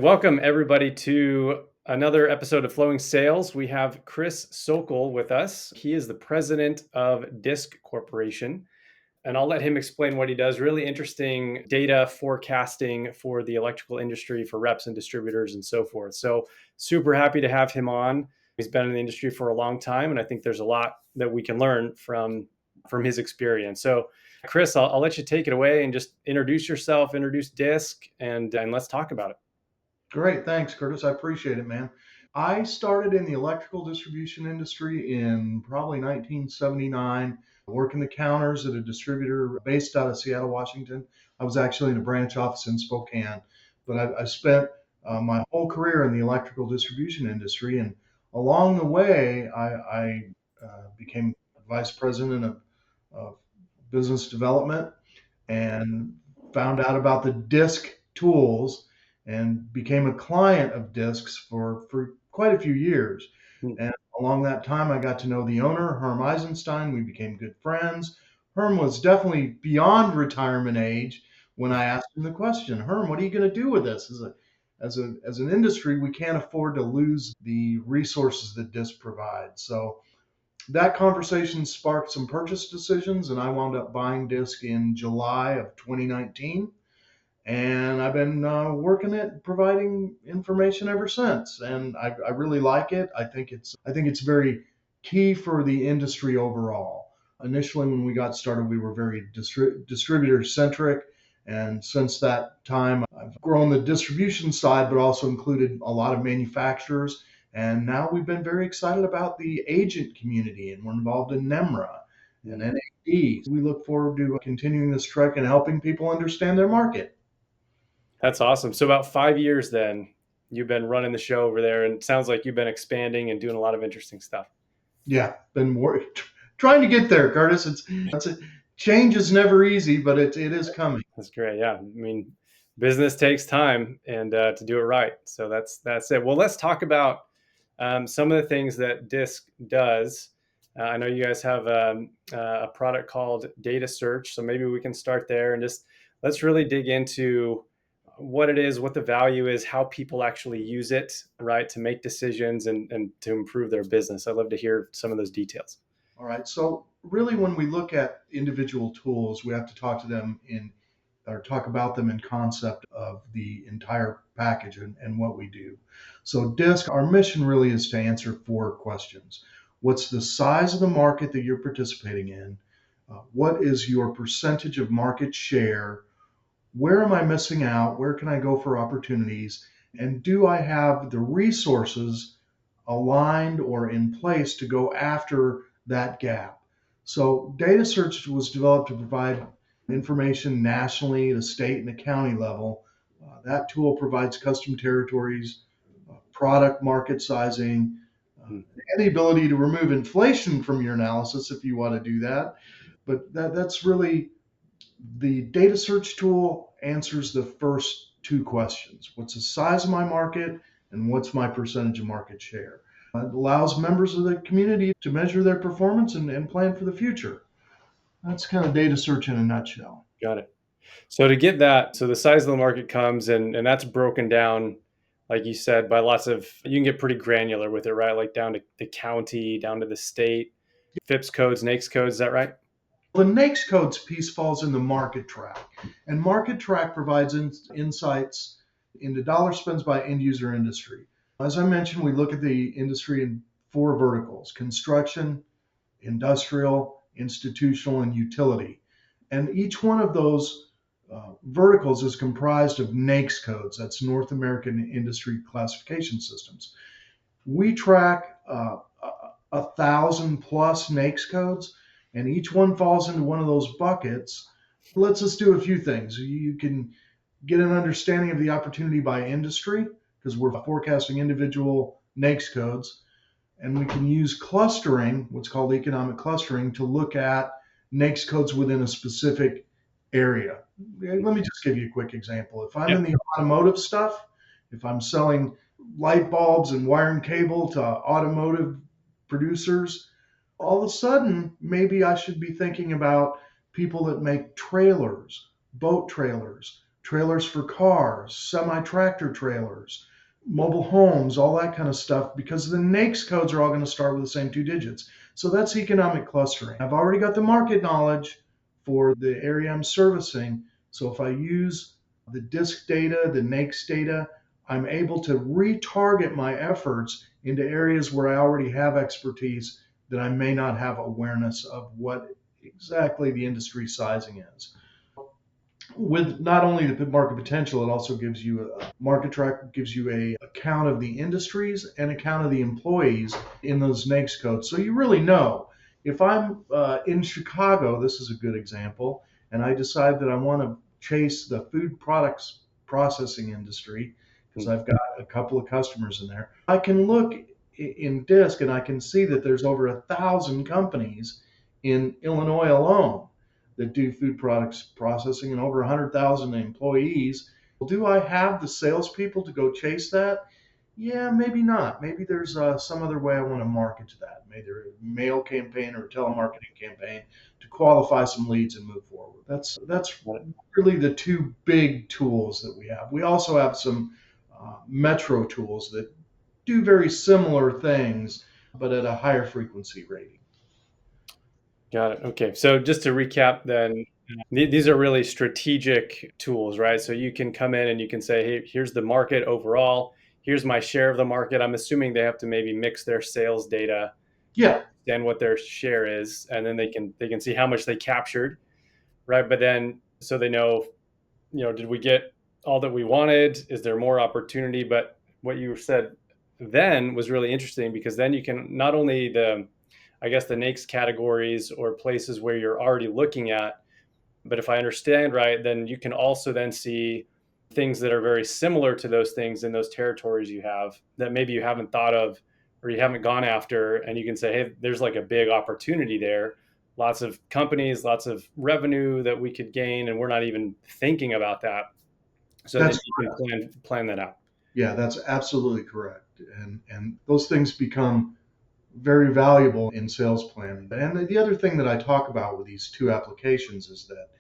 Welcome, everybody, to another episode of Flowing Sales. We have Chris Sokoll with us. He is the president of DISC Corporation, and I'll let him explain what he does. Really interesting data forecasting for the electrical industry, for reps and distributors and so forth. So super happy to have him on. He's been in the industry for a long time, and I think there's a lot that we can learn from his experience. So Chris, I'll let you take it away and just introduce yourself, introduce DISC, and let's talk about it. Great. Thanks, Curtis. I appreciate it, man. I started in the electrical distribution industry in probably 1979, working the counters at a distributor based out of Seattle, Washington. I was actually in a branch office in Spokane, but I spent my whole career in the electrical distribution industry. And along the way, I became vice president of business development and found out about the DISC tools and became a client of Discs for quite a few years. Hmm. And along that time, I got to know the owner, Herm Eisenstein. We became good friends. Herm was definitely beyond retirement age when I asked him the question, Herm, what are you going to do with this? As an industry, we can't afford to lose the resources that Disc provides. So that conversation sparked some purchase decisions, and I wound up buying Disc in July of 2019. And I've been working at providing information ever since, and I really like it. I think it's very key for the industry overall. Initially, when we got started, we were very distributor centric, and since that time, I've grown the distribution side, but also included a lot of manufacturers. And now we've been very excited about the agent community, and we're involved in NEMRA and NAD. We look forward to continuing this trek and helping people understand their market. That's awesome. So about 5 years then, you've been running the show over there, and it sounds like you've been expanding and doing a lot of interesting stuff. Yeah, trying to get there, Curtis. Change is never easy, but it is coming. That's great. Yeah, I mean, business takes time, and to do it right. So that's it. Well, let's talk about some of the things that DISC does. I know you guys have a product called Data Search, so maybe we can start there and just let's really dig into what it is, what the value is, how people actually use it, right, to make decisions and to improve their business. I'd love to hear some of those details. All right. So really, when we look at individual tools, we have to talk about them in concept of the entire package and what we do. So DISC, our mission really is to answer four questions. What's the size of the market that you're participating in? What is your percentage of market share? Where am I missing out? Where can I go for opportunities? And do I have the resources aligned or in place to go after that gap? So data search was developed to provide information nationally, the state and the county level. That tool provides custom territories, product market sizing, and the ability to remove inflation from your analysis if you want to do that. But that's really the data search tool answers the first two questions. What's the size of my market and what's my percentage of market share? It allows members of the community to measure their performance and plan for the future. That's kind of data search in a nutshell. Got it. So to get that, so the size of the market comes and that's broken down, like you said, by lots of, you can get pretty granular with it, right? Like down to the county, down to the state, FIPS codes, NAICS codes, is that right? The NAICS codes piece falls in the market track, and market track provides insights into dollar spends by end user industry. As I mentioned, we look at the industry in four verticals: construction, industrial, institutional, and utility. And each one of those verticals is comprised of NAICS codes. That's North American Industry Classification Systems. We track 1,000+ NAICS codes, and each one falls into one of those buckets. Lets us do a few things. You can get an understanding of the opportunity by industry because we're forecasting individual NAICS codes. And we can use clustering, what's called economic clustering, to look at NAICS codes within a specific area. Let me just give you a quick example. If I'm in the automotive stuff, if I'm selling light bulbs and wire and cable to automotive producers, all of a sudden, maybe I should be thinking about people that make trailers, boat trailers, trailers for cars, semi-tractor trailers, mobile homes, all that kind of stuff, because the NAICS codes are all going to start with the same 2 digits. So that's economic clustering. I've already got the market knowledge for the area I'm servicing. So if I use the disk data, the NAICS data, I'm able to retarget my efforts into areas where I already have expertise that I may not have awareness of what exactly the industry sizing is. With not only the market potential, it also gives you a market track, gives you a account of the industries and account of the employees in those NAICS codes. So you really know if I'm in Chicago, this is a good example, and I decide that I want to chase the food products processing industry because I've got a couple of customers in there. I can look in DISC and I can see that there's over 1,000 companies in Illinois alone that do food products processing and over 100,000 employees. Well, do I have the salespeople to go chase that? Yeah, maybe not. Maybe there's some other way I want to market to that. Maybe a mail campaign or a telemarketing campaign to qualify some leads and move forward. That's really the two big tools that we have. We also have some metro tools that do very similar things, but at a higher frequency rating. Got it. Okay. So just to recap, then these are really strategic tools, right? So you can come in and you can say, hey, here's the market overall. Here's my share of the market. I'm assuming they have to maybe mix their sales data to Yeah, understand what their share is, and then they can see how much they captured, right? But then so they know, did we get all that we wanted? Is there more opportunity? But what you said then was really interesting because then you can not only I guess the NAICS categories or places where you're already looking at, but if I understand right, then you can also then see things that are very similar to those things in those territories you have that maybe you haven't thought of or you haven't gone after. And you can say, hey, there's like a big opportunity there. Lots of companies, lots of revenue that we could gain, and we're not even thinking about that. So then that's you can plan that out. Yeah, that's absolutely correct. And those things become very valuable in sales planning. And the other thing that I talk about with these two applications is that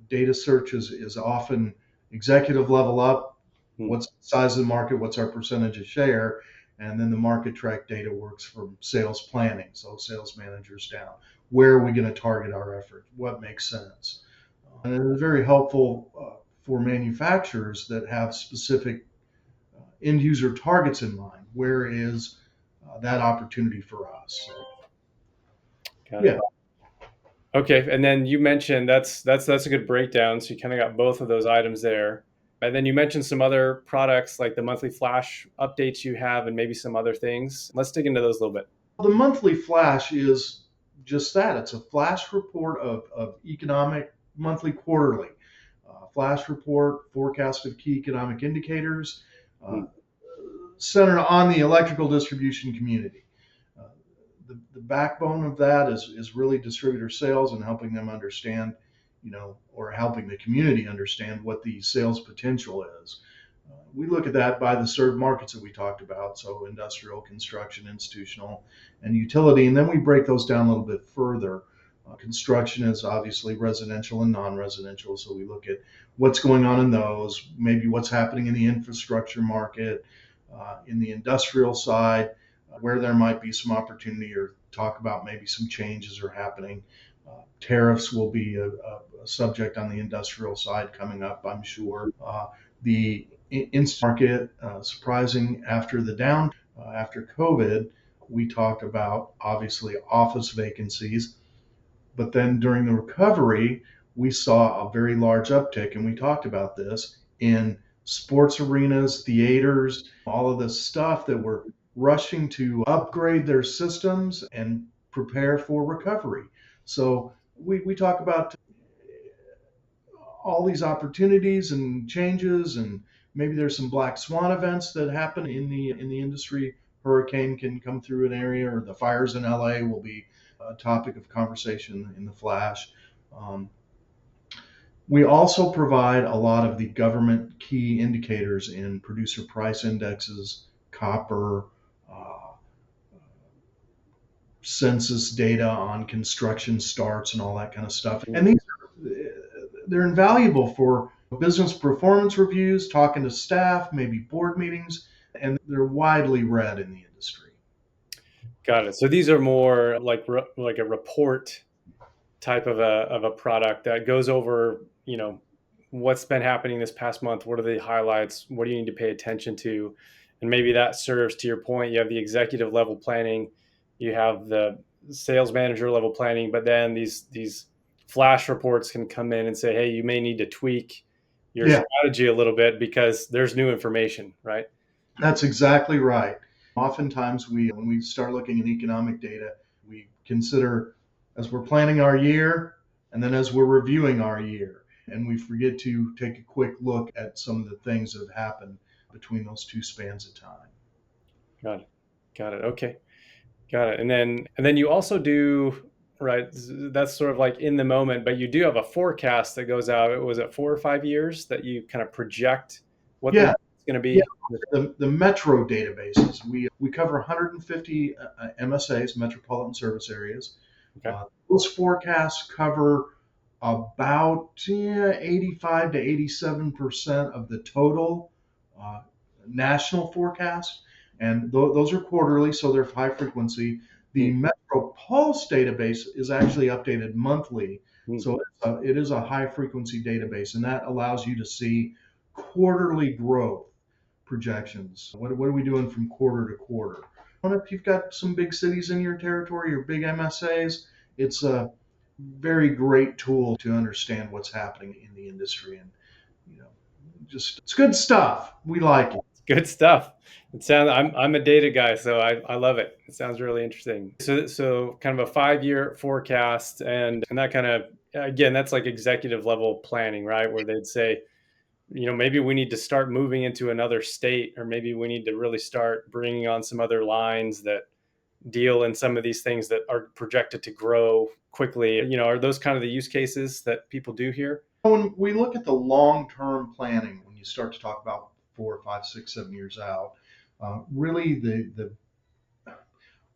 data search is often executive level up. Hmm. What's the size of the market? What's our percentage of share? And then the market track data works for sales planning. So sales managers down. Where are we going to target our effort? What makes sense? And it is very helpful for manufacturers that have specific end user targets in mind. Where is that opportunity for us? So, Got yeah, it. Okay, and then you mentioned that's a good breakdown. So you kind of got both of those items there. And then you mentioned some other products like the monthly flash updates you have and maybe some other things. Let's dig into those a little bit. the monthly flash is just that. It's a flash report of economic monthly, quarterly flash report, forecast of key economic indicators, uh, Hmm. centered on the electrical distribution community. Uh, the backbone of that is really distributor sales and helping them understand, or helping the community understand what the sales potential is. We look at that by the served markets that we talked about, so industrial, construction, institutional, and utility, and then we break those down a little bit further. Construction is obviously residential and non-residential, so we look at what's going on in those, maybe what's happening in the infrastructure market, in the industrial side, where there might be some opportunity, or talk about maybe some changes are happening. Tariffs will be a subject on the industrial side coming up, I'm sure. The instant market, surprising after the down, after COVID, we talked about obviously office vacancies, but then during the recovery, we saw a very large uptick, and we talked about this in sports arenas, theaters, all of this stuff that were rushing to upgrade their systems and prepare for recovery. So we talk about all these opportunities and changes, and maybe there's some black swan events that happen in the industry. Hurricane can come through an area, or the fires in LA will be a topic of conversation in the flash. Um, we also provide a lot of the government key indicators in producer price indexes, copper, uh, census data on construction starts, and all that kind of stuff. And these they're invaluable for Business performance reviews, talking to staff, maybe board meetings, and they're widely read in the industry. Got it. So these are more like a report type of a product that goes over, what's been happening this past month. What are the highlights? What do you need to pay attention to? And maybe that serves to your point. You have the executive level planning, you have the sales manager level planning, but then these flash reports can come in and say, hey, you may need to tweak your Yeah, strategy a little bit because there's new information, right? that's exactly right. Oftentimes, when we start looking at economic data, we consider as we're planning our year and then as we're reviewing our year. And we forget to take a quick look at some of the things that have happened between those two spans of time. Got it. Got it. Okay. Got it. And then you also do, right, that's sort of like in the moment, but you do have a forecast that goes out. Was it 4 or 5 years that you kind of project what the Yeah, market's going to yeah. be? The metro databases, we cover 150 MSAs, metropolitan service areas. Okay. Those forecasts cover about 85 to 87% of the total uh, national forecast, and those are quarterly, so they're high frequency. The Hmm. Metro Pulse database is actually updated monthly, Hmm. so it is a high frequency database, and that allows you to see quarterly growth projections. What are we doing from quarter to quarter? And if you've got some big cities in your territory or big MSAs, it's a very great tool to understand what's happening in the industry. And, you know, just it's good stuff. We like it. Good stuff. I'm a data guy, so I love it. It sounds really interesting. So kind of a 5 year forecast, and that kind of, again, that's like executive level planning, right? Where they'd say, maybe we need to start moving into another state, or maybe we need to really start bringing on some other lines that deal in some of these things that are projected to grow quickly. Are those kind of the use cases that people do here? When we look at the long-term planning, when you start to talk about 4, 5, 6, 7 years out, really the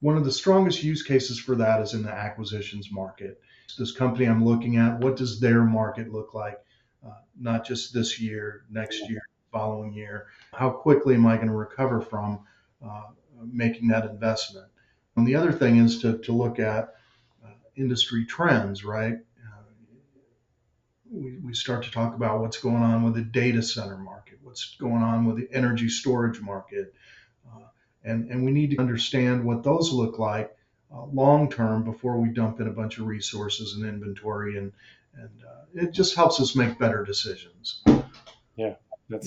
one of the strongest use cases for that is in the acquisitions market. This company I'm looking at, what does their market look like? Not just this year, next year, following year. How quickly am I going to recover from uh, making that investment? And the other thing is to look at industry trends, right? We start to talk about what's going on with the data center market, what's going on with the energy storage market, and we need to understand what those look like long term before we dump in a bunch of resources and inventory, and it just helps us make better decisions. Yeah, Yeah.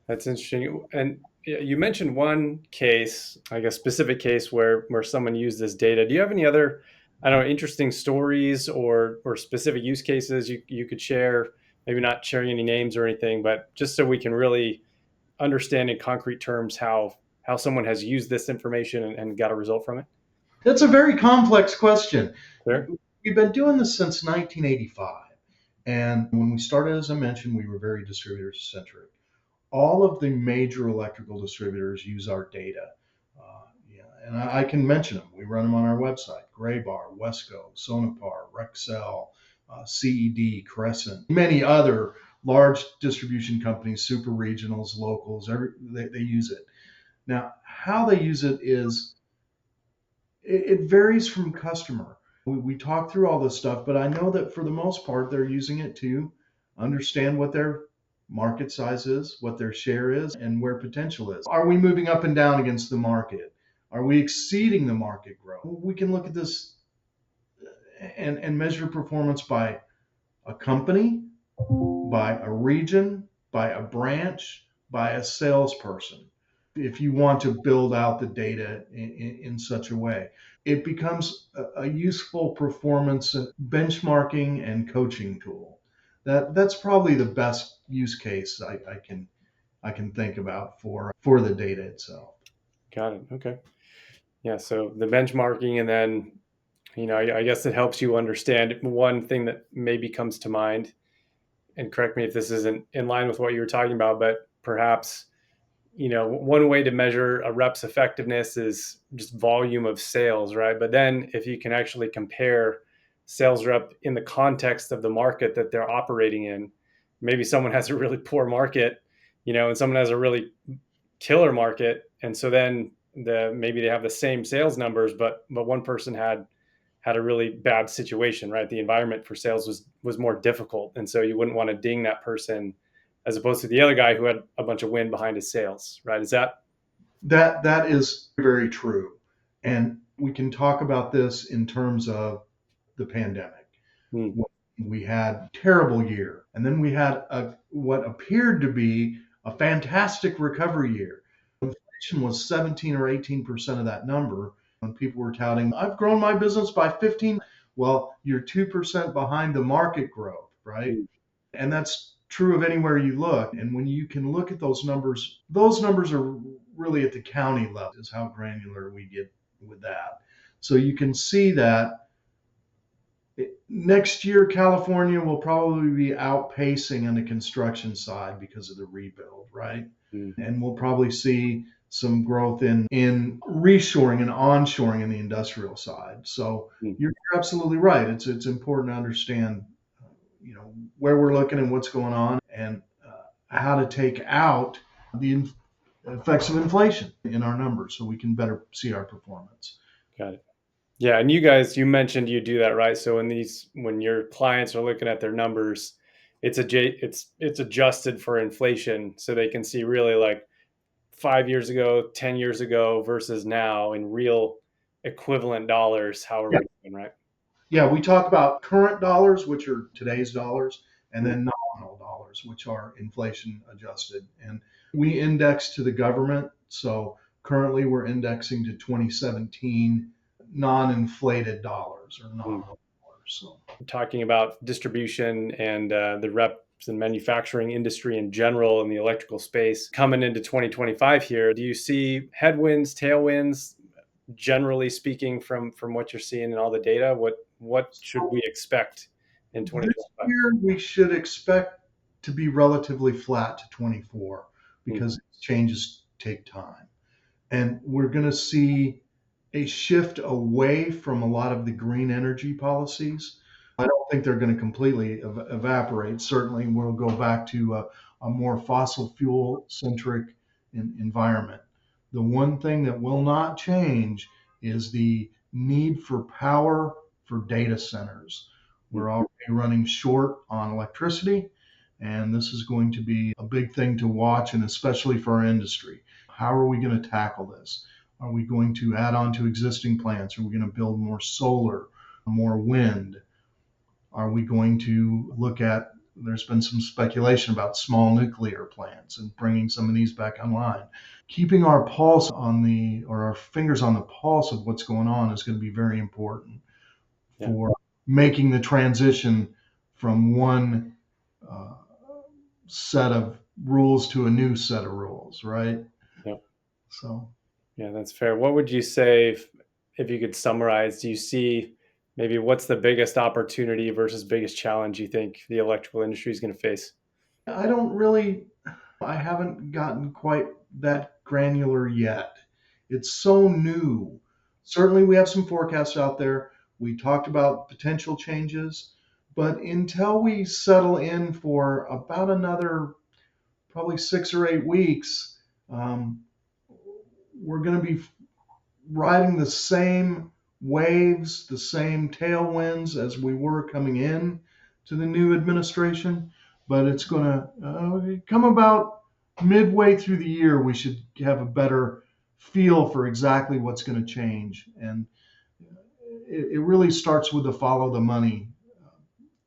that's interesting. And yeah, you mentioned one case, like a specific case where someone used this data. Do you have any other, I don't know, interesting stories or specific use cases you could share? Maybe not sharing any names or anything, but just so we can really understand in concrete terms how someone has used this information and got a result from it. That's a very complex question. Clear? We've been doing this since 1985. And when we started, as I mentioned, we were very distributor centric. All of the major electrical distributors use our data. Yeah, and I can mention them. We run them on our website: Graybar, Wesco, Sonepar, Rexel, CED, Crescent, many other large distribution companies, super regionals, locals. They use it. Now, how they use it is it varies from customer. We talk through all this stuff, but I know that for the most part, they're using it to understand what their market size is, what their share is, and where potential is. Are we moving up and down against the market? Are we exceeding the market growth? We can look at this and measure performance by a company, by a region, by a branch, by a salesperson. If you want to build out the data in such a way, it becomes a useful performance benchmarking and coaching tool. That's probably the best use case I can think about for the data itself. Got it. Okay. Yeah. So the benchmarking, and then, I guess it helps you understand one thing that maybe comes to mind, and correct me if this isn't in line with what you were talking about, but perhaps, one way to measure a rep's effectiveness is just volume of sales, right? But then if you can actually compare sales rep in the context of the market that they're operating in, maybe someone has a really poor market, and someone has a really killer market, and so then maybe they have the same sales numbers, but one person had a really bad situation, right? The environment for sales was more difficult, and so you wouldn't want to ding that person as opposed to the other guy who had a bunch of wind behind his sails, right? Is that? That is very true. And we can talk about this in terms of the pandemic. Hmm. We had a terrible year, and then we had what appeared to be a fantastic recovery year. Inflation was 17 or 18% of that number. When people were touting, I've grown my business by 15. Well, you're 2% behind the market growth, right? Hmm. And that's true of anywhere you look. And when you can look at those numbers are really at the county level, is how granular we get with that. So you can see that next year, California will probably be outpacing on the construction side because of the rebuild, right? Hmm. And we'll probably see some growth in reshoring and onshoring in the industrial side. So Hmm. you're absolutely right. It's important to understand, where we're looking and what's going on, and how to take out the effects of inflation in our numbers so we can better see our performance. Got it. Yeah, and you mentioned you do that, right? So when your clients are looking at their numbers, it's adjusted for inflation, so they can see really like 5 years ago, 10 years ago versus now in real equivalent dollars. How are Yeah, we doing, right? yeah. We talk about current dollars, which are today's dollars, and Mm. then nominal dollars, which are inflation adjusted. And we index to the government. So currently we're indexing to 2017 non-inflated dollars or Mm. nominal dollars. So Talking about distribution and the reps and manufacturing industry in general in the electrical space coming into 2025 here. Do you see headwinds, tailwinds, generally speaking, from what you're seeing in all the data? What should we expect in this 2025? year, we should expect to be relatively flat to 24 Mm. because changes take time. And we're going to see a shift away from a lot of the green energy policies. I don't think they're going to completely evaporate. Certainly, we'll go back to a more fossil fuel centric environment. The one thing that will not change is the need for power for data centers. Mm. We're already running short on electricity, and this is going to be a big thing to watch, and especially for our industry. How are we going to tackle this? Are we going to add on to existing plants? Are we going to build more solar, more wind? Are we going to look at, there's been some speculation about small nuclear plants and bringing some of these back online. Keeping our pulse on or our fingers on the pulse of what's going on is going to be very important Yeah. for making the transition from one uh, set of rules to a new set of rules, right? Yeah. So Yeah, that's fair. What would you say if you could summarize? Do you see maybe what's the biggest opportunity versus biggest challenge you think the electrical industry is going to face? I don't really, I haven't gotten quite that granular yet. It's so new. Certainly, we have some forecasts out there. We talked about potential changes, but until we settle in for about another probably 6 or 8 weeks, um, we're going to be riding the same waves, the same tailwinds as we were coming in to the new administration. But it's going to come about midway through the year. We should have a better feel for exactly what's going to change. And it really starts with the follow the money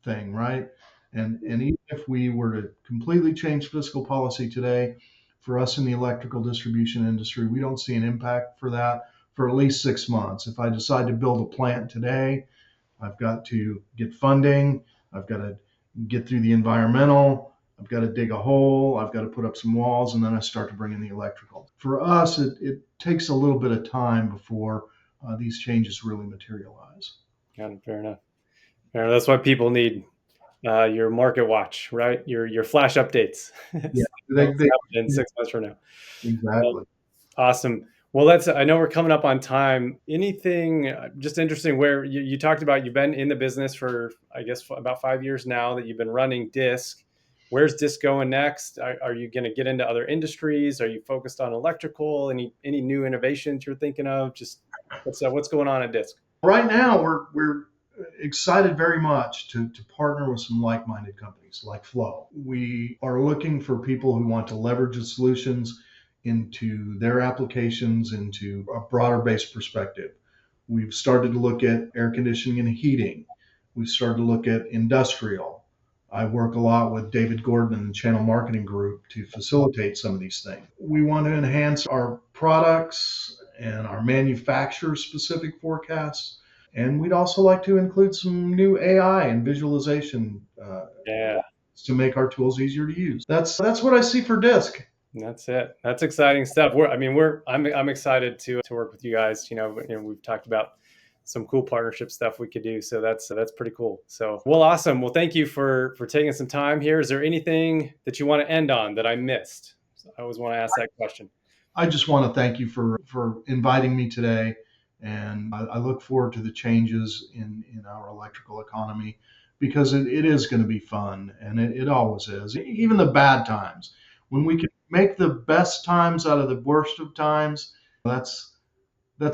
thing, right? And even if we were to completely change fiscal policy today, for us in the electrical distribution industry, we don't see an impact for that for at least 6 months. If I decide to build a plant today, I've got to get funding, I've got to get through the environmental, I've got to dig a hole, I've got to put up some walls, and then I start to bring in the electrical. For us, it takes a little bit of time before these changes really materialize. Got it. Fair enough. Fair enough. That's why people need your market watch, right? Your flash updates. Yeah, What's happening yeah, 6 months from now? exactly. Awesome. Well, I know we're coming up on time. Anything just interesting where you talked about you've been in the business for, I guess, about 5 years now that you've been running DISC. where's Disc going next? Are you going to get into other industries? Are you focused on electrical? Any new innovations you're thinking of? Just what's going on at Disc? Right now, we're excited very much to partner with some like-minded companies like Flow. We are looking for people who want to leverage the solutions into their applications into a broader based perspective. We've started to look at air conditioning and heating. We've started to look at industrial. I work a lot with David Gordon and the Channel Marketing Group to facilitate some of these things. We want to enhance our products and our manufacturer specific forecasts. And we'd also like to include some new AI and visualization Yeah. to make our tools easier to use. That's what I see for Disk. That's it. That's exciting stuff. I'm excited to work with you guys. We've talked about some cool partnership stuff we could do. So that's pretty cool. So, well, awesome. Well, thank you for taking some time here. Is there anything that you want to end on that I missed? I always want to ask that question. I just want to thank you for inviting me today. And I look forward to the changes in our electrical economy because it is going to be fun. And it always is. Even the bad times. When we can make the best times out of the worst of times, that's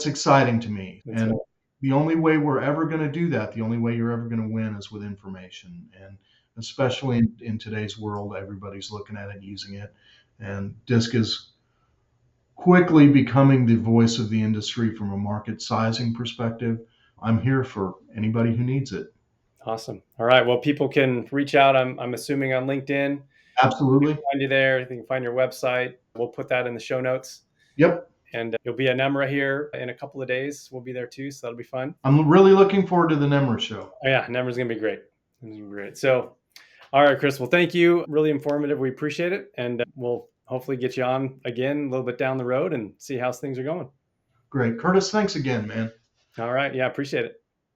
exciting to me. That's And right. the only way we're ever going to do that, the only way you're ever going to win is with information. And especially in today's world, everybody's looking at it and using it. And Disk is quickly becoming the voice of the industry from a market sizing perspective. I'm here for anybody who needs it. Awesome. All right. Well, people can reach out. I'm assuming on LinkedIn. Absolutely. Find you there. They can find your website. We'll put that in the show notes. Yep. And you'll be at NEMRA here in a couple of days. We'll be there too, so that'll be fun. I'm really looking forward to the NEMRA show. Oh, yeah, NEMRA's gonna be great. It's gonna be great. So, all right, Chris. Well, thank you. Really informative. We appreciate it, and we'll hopefully get you on again a little bit down the road and see how things are going. Great, Curtis. Thanks again, man. All right. Yeah, appreciate it.